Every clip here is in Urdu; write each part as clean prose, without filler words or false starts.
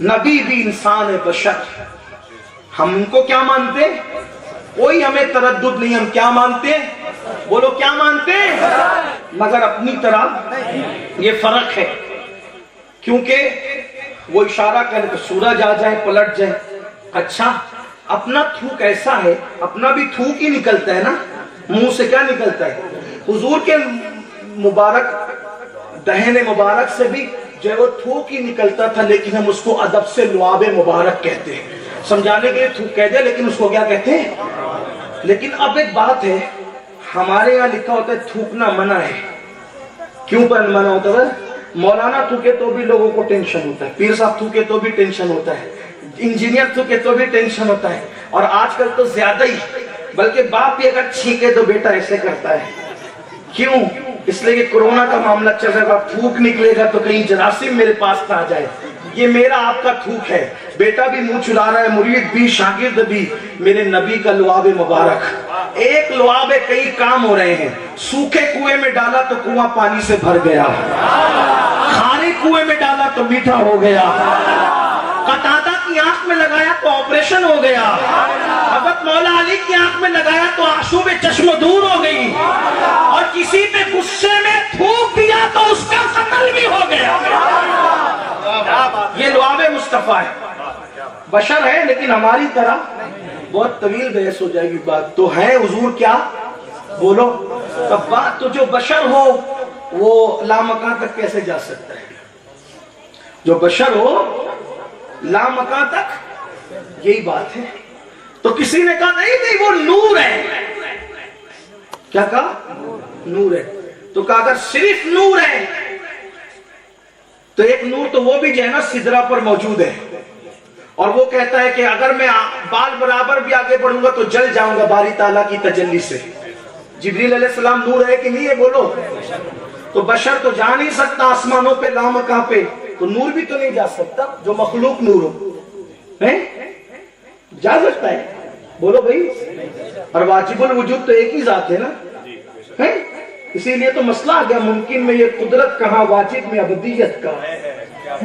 نبی بھی انسان ہے، بشر. ہم ان کو کیا مانتے؟ کوئی ہمیں تردد نہیں، ہم کیا مانتے؟ بولو کیا مانتے؟ مگر اپنی طرح یہ فرق ہے، کیونکہ وہ اشارہ کرے تو سورج آ جائے پلٹ جائے. اچھا اپنا تھوک ایسا ہے، اپنا بھی تھوک ہی نکلتا ہے نا، منہ سے کیا نکلتا ہے؟ حضور کے مبارک دہن مبارک سے بھی جو ہے وہ تھوک ہی نکلتا تھا، لیکن ہم اس کو ادب سے لعاب مبارک کہتے ہیں. سمجھانے کے لیے تھوک کہہ دے، لیکن اس کو کیا کہتے ہیں؟ لیکن اب ایک بات ہے، ہمارے یہاں لکھا ہوتا ہے تھوکنا منع ہے. کیوں پر منع ہوتا ہے؟ مولانا تھوکے تو بھی لوگوں کو ٹینشن ہوتا ہے، پیر صاحب تھوکے تو بھی ٹینشن ہوتا ہے، انجینئر تھوکے تو بھی ٹینشن ہوتا ہے، اور آج کل تو زیادہ ہی، بلکہ باپ بھی اگر چھینکے تو بیٹا ایسے کرتا ہے. کیوں؟ اس لیے کہ کورونا کا معاملہ چل رہا ہے، تھوک نکلے گا تو کہیں جراثیم میرے پاس نہ آ جائے. یہ میرا آپ کا تھوک ہے، بیٹا بھی منہ چلا رہا ہے، مرید بھی، شاگرد بھی، میرے نبی کا لعاب مبارک. ایک لعاب کئی کام ہو رہے ہیں. سوکھے کنویں میں ڈالا تو کنواں پانی سے بھر گیا، کھارے کنویں میں ڈالا تو میٹھا ہو گیا، قتادہ کی آنکھ میں لگایا تو آپریشن ہو گیا، حضرت مولا علی کی آنکھ میں لگایا تو آنسو میں چشم دور ہو گئی، اور کسی پہ غصے میں تھوک دیا تو اس کا قتل بھی ہو گیا. یہ لعاب مصطفیٰ ہے. بشر ہے لیکن ہماری طرح بہت طویل بحث ہو جائے گی بات. تو ہے حضور کیا؟ بولو. تب بات تو جو بشر ہو وہ لامکان تک کیسے جا سکتا ہے؟ جو بشر ہو لامکان تک، یہی بات ہے. تو کسی نے کہا نہیں وہ نور ہے. کیا کہا؟ نور ہے. تو کہا اگر صرف نور ہے تو ایک نور تو وہ بھی جو ہے نا سدرہ پر موجود ہے، اور وہ کہتا ہے کہ اگر میں بال برابر بھی آگے بڑھوں گا تو جل جاؤں گا باری تعالیٰ کی تجلی سے. جبریل علیہ السلام نور ہے کہ نہیں ہے؟ بولو. تو بشر تو جا نہیں سکتا آسمانوں پہ لامکان پہ، تو نور بھی تو نہیں جا سکتا جو مخلوق نور ہو. جا سکتا ہے؟ بولو بھائی. اور واجب الوجود تو ایک ہی ذات ہے نا. اسی لیے تو مسئلہ آ گیا، ممکن میں یہ قدرت کہاں، واجب میں ابدیت کہاں.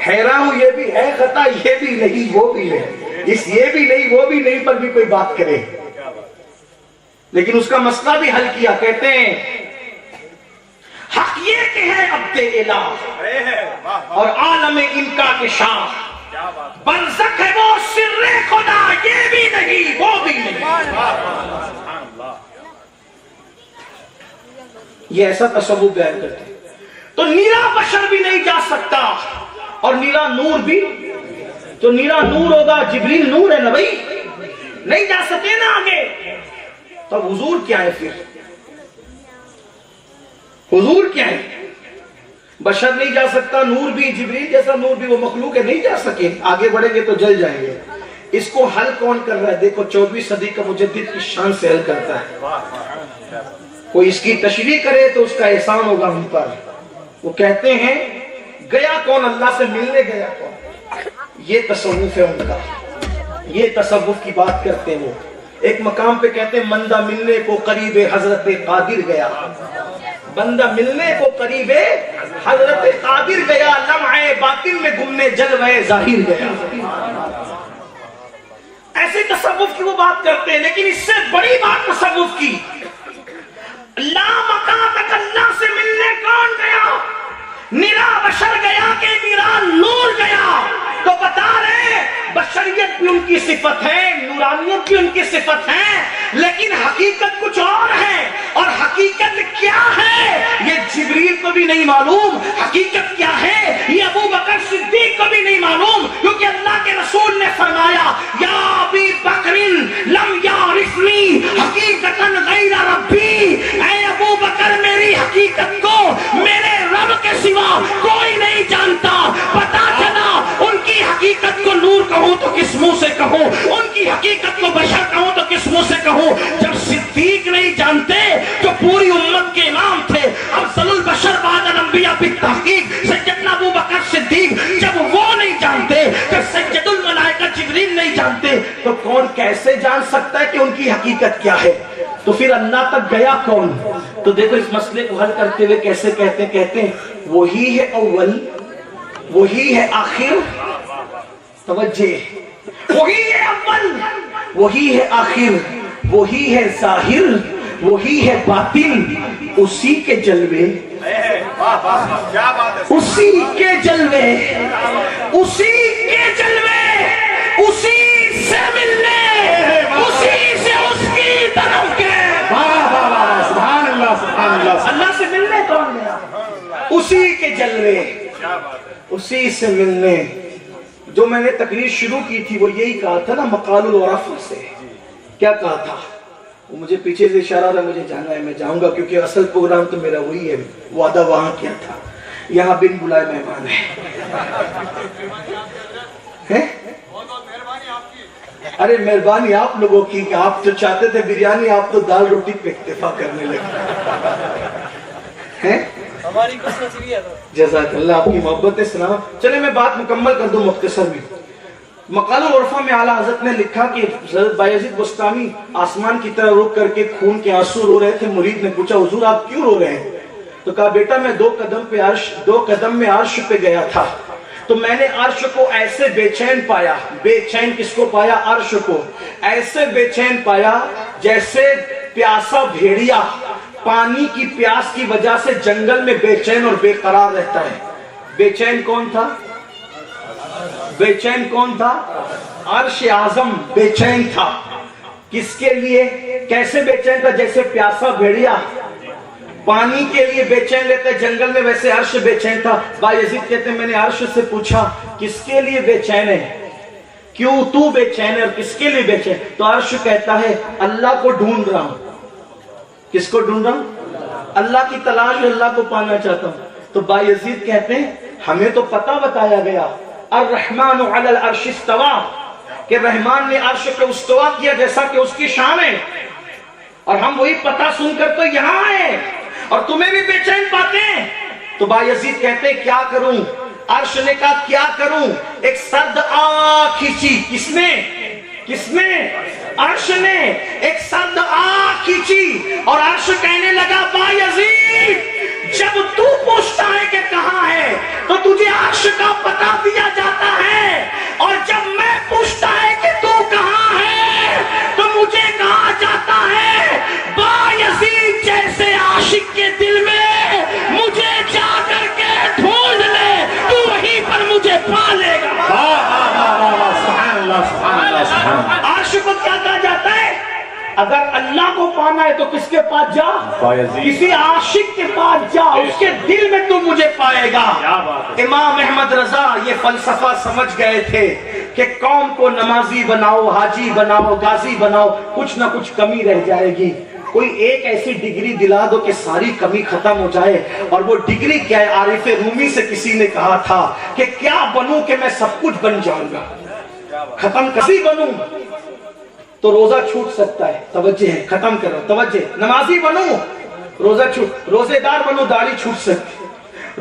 حیران ہوں، یہ بھی ہے خطا، یہ بھی نہیں وہ بھی ہے، اس یہ بھی نہیں وہ بھی نہیں پر بھی کوئی بات کرے. لیکن اس کا مسئلہ بھی حل کیا. کہتے ہیں حق یہ کہ ہے عبد الہ اور عالم ان کا کہ شاہ، برزخ ہے وہ سر خدا، یہ بھی نہیں وہ بھی نہیں. یہ ایسا تصور بیان کرتے ہیں. تو نیرا بشر بھی نہیں جا سکتا، اور نیرا نور بھی. تو نیرا نور ہوگا، جبریل نور ہے نا بھائی، نہیں جا سکے نا آگے. تو حضور کیا ہے پھر؟ حضور کیا ہے؟ بشر نہیں جا سکتا، نور بھی، جبریل جیسا نور بھی، وہ مخلوق ہے، نہیں جا سکے، آگے بڑھیں گے تو جل جائیں گے. اس کو حل کون کر رہا ہے؟ دیکھو 14ویں صدی کا مجدد کی شان سے حل کرتا ہے. کوئی اس کی تشریح کرے تو اس کا احسان ہوگا ہم پر. وہ کہتے ہیں گیا کون؟ اللہ سے ملنے گیا کون؟ یہ تصوف ہے ان کا، یہ تصوف کی بات کرتے ہیں. وہ ایک مقام پہ کہتے ہیں بندہ ملنے کو قریب حضرت قادر گیا، بندہ ملنے کو قریب حضرت قادر گیا، لمحے باطن میں گمنے جلوے ظاہر گیا. ایسے تصوف کی وہ بات کرتے ہیں. لیکن اس سے بڑی بات تصوف کی، لامکان تک اللہ سے ملنے کون گیا؟ نیرا بشر گیا کہ نیرا نور گیا. تو بتا رہے بشریت بھی ان کی صفت ہے، نورانیت بھی ان کی صفت ہے، لیکن حقیقت کچھ اور ہے. اور حقیقت کیا ہے یہ جبریل کو بھی نہیں معلوم. حقیقت کیا ہے یہ ابو بکر صدیق کو بھی نہیں معلوم، کیونکہ اللہ کے رسول نے فرمایا یا ابی بکر لم یعرفنی حقیقتا غیر ربی، اے ابو بکر میری حقیقت کو میرے رب کے سوا کوئی نہیں جانتا. پتا چلا ان کی حقیقت کو نور کہوں تو کس منہ سے کہوں، ان کی حقیقت کو بشر کہوں تو کس منہ سے کہوں. جب صدیق نہیں جانتے جو پوری امت کے امام تھے، افضل البشر بعد الانبیاء بالتحقیق سیدنا ابو بکر صدیق، جب وہ نہیں جانتے، جب سید الملائکہ جبریل نہیں جانتے، تو کون کیسے جان سکتا ہے کہ ان کی حقیقت کیا ہے؟ تو پھر اللہ تک گیا کون؟ تو دیکھو اس مسئلے کو حل کرتے ہوئے کیسے کہتے ہیں وہی ہے اول، وہی ہے آخر، توجہ, وہی ہے اول, وہی ہے آخر, وہی ہے ظاہر, وہی ہے باطن, اسی کے جلوے, اسی کے جلوے, اسی کے جلوے, اسی سے ملنے, اسی سے اس کی طرف کے. سبحان اللہ سبحان اللہ. اللہ سے ملنے کون گیا؟ اسی کے جلوے, اسی سے ملنے. جو میں نے تقریر شروع کی تھی وہ یہی کہا تھا نا, مقال العرف سے. کیا کہا تھا وہ؟ مجھے پیچھے سے اشارہ رہا, مجھے جانا ہے, میں جاؤں گا کیونکہ اصل پروگرام تو میرا وہی ہے, وعدہ وہاں کیا تھا, یہاں بن بلائے مہمان ہے. ارے مہربانی آپ لوگوں کی, کہ آپ تو چاہتے تھے بریانی, آپ تو دال روٹی پہ اکتفا کرنے لگے ہیں. جزاک اللہ, آپ کی محبت سنا. چلے میں بات مکمل کر دوں مختصر میں. مقال العرفہ میں اعلیٰ حضرت نے لکھا کہ حضرت بایزید بستامی آسمان کی طرح رک کر کے خون کے آنسو رو رہے تھے. مرید نے پوچھا حضور آپ کیوں رو رہے ہیں؟ تو کہا بیٹا میں دو قدم میں عرش پہ گیا تھا, تو میں نے عرش کو ایسے بے چین پایا. بے چین کس کو پایا؟ عرش کو. ایسے بے چین پایا جیسے پیاسا بھیڑیا پانی کی پیاس کی وجہ سے جنگل میں بے چین اور بے قرار رہتا ہے. بے چین کون تھا؟ بے چین کون تھا؟ عرش اعظم بے چین تھا. کس کے لیے؟ کیسے بے چین تھا؟ جیسے پیاسا بھیڑیا پانی کے لیے بے چین لیتے جنگل میں, ویسے عرش بے چین تھا. بایزید کہتے ہیں میں نے عرش سے پوچھا کس کے لیے بے چین ہے, کیوں تو بے چین ہے اور کس کے لیے بے چین؟ تو عرش کہتا ہے اللہ کو ڈھونڈ رہا ہوں. کس کو ڈھونڈ رہا ہوں؟ اللہ کی تلاش میں, اللہ کو پانا چاہتا ہوں. تو بایزید کہتے ہیں ہمیں تو پتہ بتایا گیا الرحمن علی العرش استوا, کہ رحمان نے عرش پہ استوا کیا جیسا کہ اس کی شان ہے, اور ہم وہی پتہ سن کر تو یہاں آئے اور تمہیں بھی بے چین پاتے ہیں. تو بایزید کہتے ہیں کیا کروں؟ عرش نے کہا کیا کروں؟ ایک سرد آہ کھینچی. کس نے؟ کس نے؟ عرش نے ایک سرد آہ کھینچی, اور عرش کہنے لگا بایزید جب تو پوچھتا ہے کہ کہاں ہے تو تجھے عرش کا پتہ دیا جاتا ہے, اور جب میں پوچھتا ہے کہ تو کہاں ہے تو مجھے کہا جاتا ہے بایزید جیسے عاشق کے دل میں مجھے جا کر کے ڈھونڈ لے, تو وہیں پر مجھے پا لے گا. سبحان اللہ سبحان اللہ سبحان اللہ. عرش کو کیا کہا جاتا ہے؟ اگر اللہ کو پانا ہے تو کس کے پاس جا؟ کسی عاشق کے پاس جا, اس کے دل میں تو مجھے پائے گا. امام احمد رضا یہ فلسفہ سمجھ گئے تھے کہ قوم کو نمازی بناؤ, حاجی بناؤ, غازی بناؤ, کچھ نہ کچھ کمی رہ جائے گی. کوئی ایک ایسی ڈگری دلا دو کہ ساری کمی ختم ہو جائے. اور وہ ڈگری کیا ہے؟ عارف رومی سے کسی نے کہا تھا کہ کیا بنوں کہ میں سب کچھ بن جاؤں گا, ختم کسی بنوں تو روزہ چھوٹ سکتا ہے. توجہ ہے, ختم کرو توجہ. نمازی بنو روزہ چھوٹ, روزے دار بنو داڑھی چھوٹ سکتی,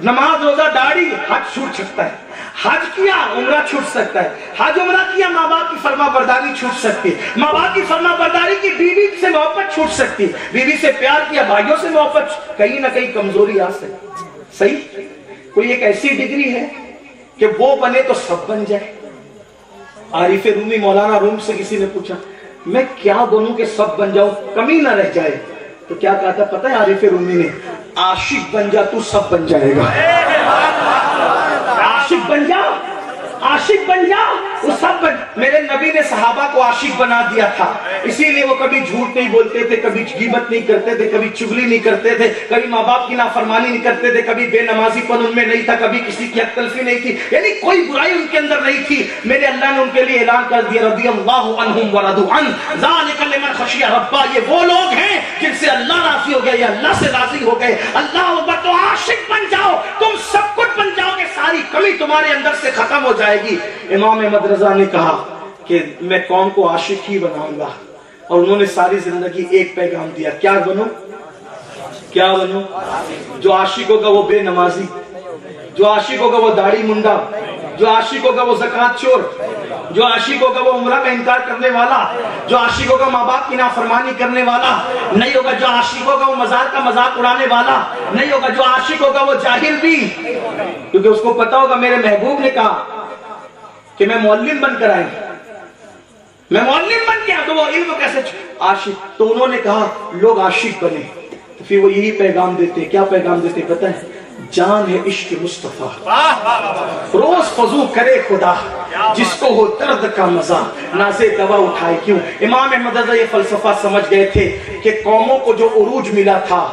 نماز روزہ داڑھی حج چھوٹ سکتا ہے, حج کیا عمرہ چھوٹ سکتا ہے, حج عمرہ کیا ماں باپ کی فرما برداری چھوٹ سکتی, ماں باپ کی فرما برداری کی بیوی سے محبت چھوٹ سکتی, بیوی سے پیار کیا بھائیوں سے محبت, کہیں نہ کہیں کمزوری آ سکتی. صحیح, کوئی ایک ایسی ڈگری ہے کہ وہ بنے تو سب بن جائے. عارف رومی مولانا روم سے کسی نے پوچھا میں کیا بنوں کہ سب بن جاؤں, کمی نہ رہ جائے؟ تو کیا کہا تھا پتہ ہے عارف رومی نے؟ عاشق بن جا تو سب بن جائے گا. عاشق بن جا, عاشق بن جا وہ سب بن. میرے نبی نے صحابہ کو عاشق بنا دیا تھا, اسی لیے وہ کبھی جھوٹ نہیں بولتے تھے, کبھی غیبت نہیں کرتے تھے, کبھی چغلی نہیں کرتے تھے, کبھی ماں باپ کی نافرمانی نہیں کرتے تھے, کبھی بے نمازی پن ان میں نہیں تھا, کبھی کسی کی حق تلفی نہیں تھی, یعنی کوئی برائی ان کے اندر نہیں تھی. میرے اللہ نے ان کے لیے اعلان کر دیا رضی اللہ عنہم ورضوا عنہ ذالک لمن خشی ربہ, یہ وہ لوگ ہیں جن سے اللہ راضی ہو گیا, یہ اللہ سے راضی ہو گئے. اللہ اکبر. تو عاشق بن جاؤ, تم سب کچھ بن جاؤ گے, ساری کمی تمہارے اندر سے ختم ہو جائے گی. امام احمد رضا نے کہا کہ میں قوم کو عاشق ہی بناؤں گا, اور انہوں نے ساری زندگی ایک پیغام دیا, کیا بنو؟ کیا بنو؟ جو عاشق ہوگا وہ بے نمازی, جو عاشق ہوگا وہ داڑھی منڈا, جو عاشق ہوگا وہ زکوٰۃ چور, جو عاشق ہوگا وہ عمرہ کا انکار کرنے والا, جو عاشق ہوگا ماں باپ کی نافرمانی کرنے والا نہیں ہوگا, جو عاشق ہوگا وہ مزار کا مذاق اڑانے والا نہیں ہوگا, جو عاشق ہوگا وہ جاہل بھی, کیونکہ اس کو پتا ہوگا میرے محبوب نے کہا کہ میں معلم بن کر آئیں، میں معلم بن کے تو وہ علم کیسے عاشق؟ تو انہوں نے کہا لوگ عاشق بنے، تو پھر وہ یہی پیغام دیتے. کیا پیغام دیتے پتہ ہے؟ جان ہے عشق مصطفیٰ، روز فضو کرے خدا، جس کو ہو درد کا مزہ نازے دوا اٹھائے. کیوں؟ امام احمد رضا یہ فلسفہ سمجھ گئے تھے کہ قوموں کو جو عروج ملا تھا،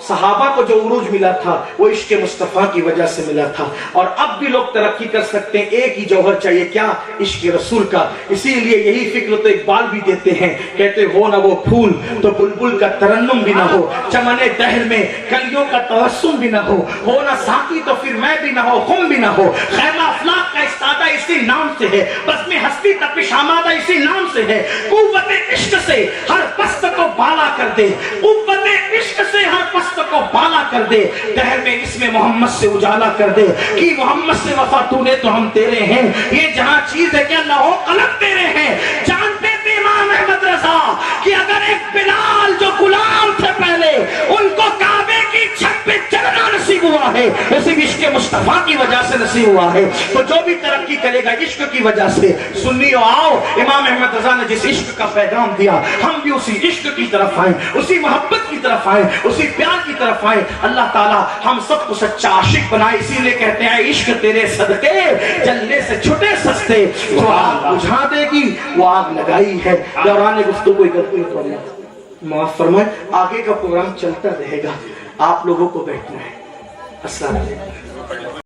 صحابہ کو جو عروج ملا تھا، وہ عشق مصطفیٰ کی وجہ سے ملا تھا. اور اب بھی لوگ ترقی کر سکتے ہیں، ایک ہی جوہر چاہیے، کیا؟ عشق رسول کا. اسی لیے یہی فکر تو اقبال بھی دیتے ہیں، کہتے ہو نہ وہ پھول تو بلبل کا ترنم بھی نہ ہو، چمن دہر میں کلیوں کا تبسم بھی نہ ہو نہ ساقی تو پھر میں بھی نہ ہو، خم بھی نہ ہو. خیمہ افلاق کا استادہ اسی نام سے ہے، بس میں ہستی تپش آمادہ اسی نام سے ہے. قوت عشق سے ہر پست کو بالا کر دے، قوت عشق سے ہر پست کو بالا کر دے، دہر میں اسم محمد سے اجالا کر دے. کہ محمد سے وفا تو نے تو ہم تیرے ہیں، یہ جہاں چیز ہے کہ اللہ و قلم تیرے ہیں. جانتے تھے امام احمد رضا کہ اگر ایک بلال جو غلام تھے پہلے، ان کو کعبے کی چھت پہ چلنا نصیب ہوا ہے، صرف عشق مصطفیٰ کی وجہ سے نصیب ہوا ہے. تو جو بھی ترقی کرے گا عشق کی وجہ سے. سنیو آؤ، امام احمد رضا نے جس عشق کا پیغام دیا، ہم بھی اسی عشق کی طرف آئیں، اسی محبت کی طرف آئیں، اسی پیار کی طرف آئیں. اللہ تعالیٰ ہم سب کو سچا عاشق بنائے. اسی لیے کہتے ہیں عشق تیرے صدقے جلنے سے چھٹے سستے، جو آگ بجھا دے گی وہ آگ لگائی ہے. دوران گفتگو معاف فرمائے، آگے کا پروگرام چلتا رہے گا، آپ لوگوں کو بیٹھنا ہے. السلام علیکم.